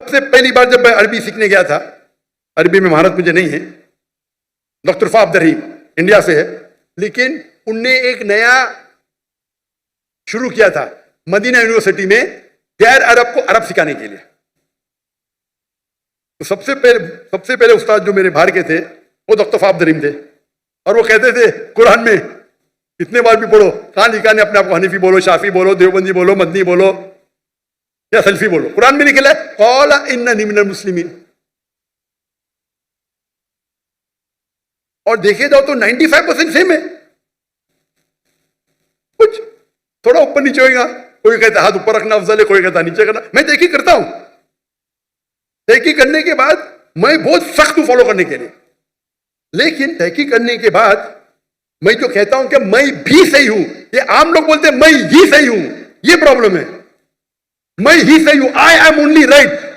سب سے پہلی بار جب میں عربی سیکھنے گیا تھا، عربی میں مہارت مجھے نہیں ہے، ڈاکٹر فا عبد الرحیم انڈیا سے ہے، لیکن ان نے ایک نیا شروع کیا تھا مدینہ یونیورسٹی میں غیر عرب کو عرب سکھانے کے لیے. تو سب سے پہلے استاد جو میرے باہر کے تھے وہ ڈاکٹر فا عبد الرحیم تھے، اور وہ کہتے تھے قرآن میں اتنے بار بھی پڑھو، کہاں لکھا نے اپنے آپ کو حنفی بولو، شافی بولو، دیوبندی بولو، مدنی بولو یا سلفی بولو، قرآن میں لکھا ہے قال اننی من المسلمین. اور دیکھے جاؤ تو 95% سیم ہے، کچھ تھوڑا اوپر نیچے ہوئے گا، کوئی کہتا ہاتھ اوپر رکھنا افضل ہے، کوئی کہتا نیچے کرنا. میں تحقیق کرتا ہوں، تحقیق کرنے کے بعد میں بہت سخت ہوں فالو کرنے کے لیے، لیکن تحقیق کرنے کے بعد میں جو کہتا ہوں کہ میں بھی صحیح ہوں، یہ عام لوگ بولتے ہیں میں ہی صحیح ہوں، یہ پرابلم ہے. میں ہی صحیح ہوں، آئی ایم اونلی رائٹ.